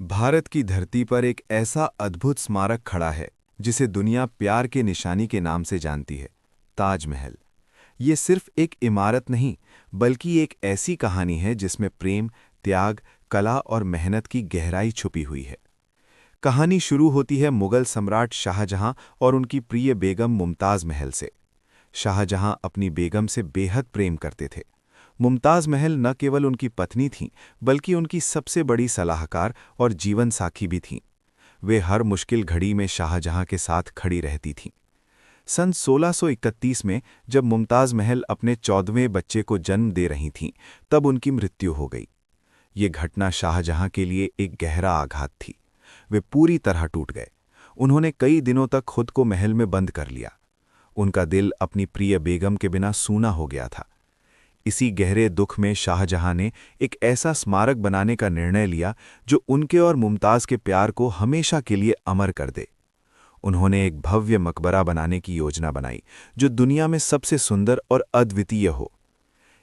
भारत की धरती पर एक ऐसा अद्भुत स्मारक खड़ा है जिसे दुनिया प्यार के निशानी के नाम से जानती है, ताजमहल। ये सिर्फ एक इमारत नहीं, बल्कि एक ऐसी कहानी है जिसमें प्रेम, त्याग, कला और मेहनत की गहराई छुपी हुई है। कहानी शुरू होती है मुगल सम्राट शाहजहां और उनकी प्रिय बेगम मुमताज महल से। शाहजहां अपनी बेगम से बेहद प्रेम करते थे। मुमताज महल न केवल उनकी पत्नी थीं, बल्कि उनकी सबसे बड़ी सलाहकार और जीवन साथी भी थीं। वे हर मुश्किल घड़ी में शाहजहां के साथ खड़ी रहती थीं। सन 1631 में जब मुमताज महल अपने 14वें बच्चे को जन्म दे रही थीं, तब उनकी मृत्यु हो गई। ये घटना शाहजहां के लिए एक गहरा आघात थी। वे पूरी तरह टूट गए। उन्होंने कई दिनों तक खुद को महल में बंद कर लिया। उनका दिल अपनी प्रिय बेगम के बिना सूना हो गया था। इसी गहरे दुख में शाहजहां ने एक ऐसा स्मारक बनाने का निर्णय लिया जो उनके और मुमताज के प्यार को हमेशा के लिए अमर कर दे। उन्होंने एक भव्य मकबरा बनाने की योजना बनाई जो दुनिया में सबसे सुंदर और अद्वितीय हो।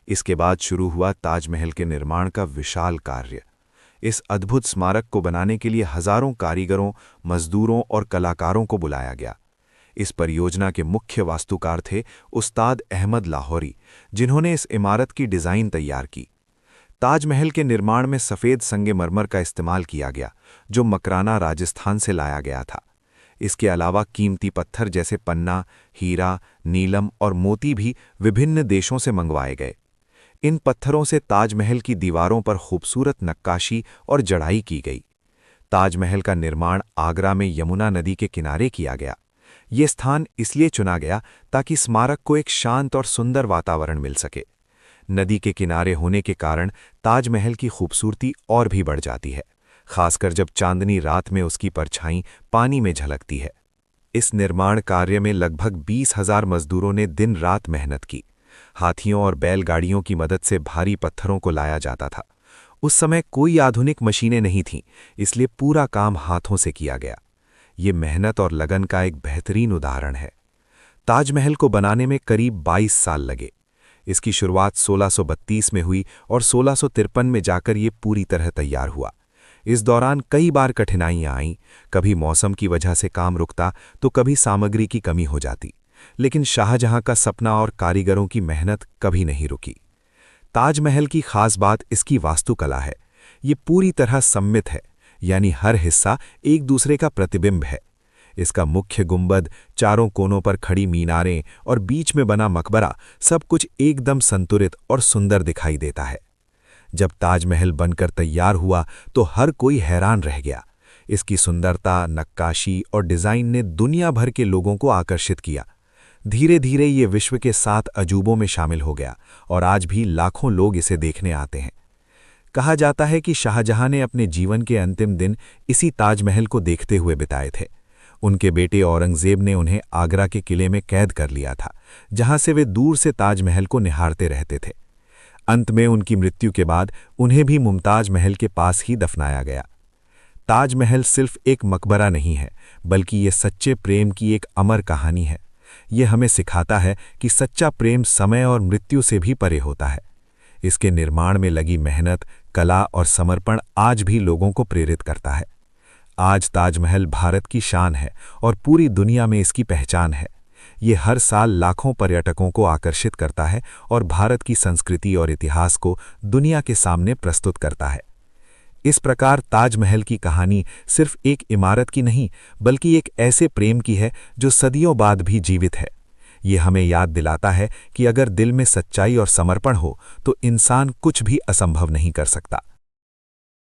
इसके बाद शुरू हुआ ताजमहल के निर्माण का विशाल कार्य। इस अद्भुत स्मारक को बनाने के लिए हजारों कारीगरों, मजदूरों और कलाकारों को बुलाया गया। इस परियोजना के मुख्य वास्तुकार थे उस्ताद अहमद लाहौरी, जिन्होंने इस इमारत की डिज़ाइन तैयार की। ताजमहल के निर्माण में सफ़ेद संगमरमर का इस्तेमाल किया गया, जो मकराना राजस्थान से लाया गया था। इसके अलावा कीमती पत्थर जैसे पन्ना, हीरा, नीलम और मोती भी विभिन्न देशों से मंगवाए गए। इन पत्थरों से ताजमहल की दीवारों पर खूबसूरत नक्काशी और जड़ाई की गई। ताजमहल का निर्माण आगरा में यमुना नदी के किनारे किया गया। ये स्थान इसलिए चुना गया ताकि स्मारक को एक शांत और सुंदर वातावरण मिल सके। नदी के किनारे होने के कारण ताजमहल की खूबसूरती और भी बढ़ जाती है, खासकर जब चांदनी रात में उसकी परछाई पानी में झलकती है। इस निर्माण कार्य में लगभग 20,000 मजदूरों ने दिन रात मेहनत की। हाथियों और बैलगाड़ियों की मदद से भारी पत्थरों को लाया जाता था। उस समय कोई आधुनिक मशीनें नहीं थीं, इसलिए पूरा काम हाथों से किया गया। ये मेहनत और लगन का एक बेहतरीन उदाहरण है। ताजमहल को बनाने में करीब 22 साल लगे। इसकी शुरुआत 1632 में हुई और 1653 में जाकर ये पूरी तरह तैयार हुआ। इस दौरान कई बार कठिनाइयां आईं। कभी मौसम की वजह से काम रुकता तो कभी सामग्री की कमी हो जाती, लेकिन शाहजहां का सपना और कारीगरों की मेहनत कभी नहीं रुकी। ताजमहल की खास बात इसकी वास्तुकला है। ये पूरी तरह सममित है, यानी हर हिस्सा एक दूसरे का प्रतिबिंब है। इसका मुख्य गुंबद, चारों कोनों पर खड़ी मीनारें और बीच में बना मकबरा, सब कुछ एकदम संतुलित और सुंदर दिखाई देता है। जब ताजमहल बनकर तैयार हुआ तो हर कोई हैरान रह गया। इसकी सुंदरता, नक्काशी और डिज़ाइन ने दुनिया भर के लोगों को आकर्षित किया। धीरे धीरे ये विश्व के 7 अजूबों में शामिल हो गया और आज भी लाखों लोग इसे देखने आते हैं। कहा जाता है कि शाहजहां ने अपने जीवन के अंतिम दिन इसी ताजमहल को देखते हुए बिताए थे। उनके बेटे औरंगजेब ने उन्हें आगरा के किले में कैद कर लिया था, जहां से वे दूर से ताजमहल को निहारते रहते थे। अंत में उनकी मृत्यु के बाद उन्हें भी मुमताज महल के पास ही दफनाया गया। ताजमहल सिर्फ एक मकबरा नहीं है, बल्कि ये सच्चे प्रेम की एक अमर कहानी है। ये हमें सिखाता है कि सच्चा प्रेम समय और मृत्यु से भी परे होता है। इसके निर्माण में लगी मेहनत, कला और समर्पण आज भी लोगों को प्रेरित करता है। आज ताजमहल भारत की शान है और पूरी दुनिया में इसकी पहचान है। ये हर साल लाखों पर्यटकों को आकर्षित करता है और भारत की संस्कृति और इतिहास को दुनिया के सामने प्रस्तुत करता है। इस प्रकार ताजमहल की कहानी सिर्फ एक इमारत की नहीं, बल्कि एक ऐसे प्रेम की है जो सदियों बाद भी जीवित है। ये हमें याद दिलाता है कि अगर दिल में सच्चाई और समर्पण हो तो इंसान कुछ भी असंभव नहीं कर सकता।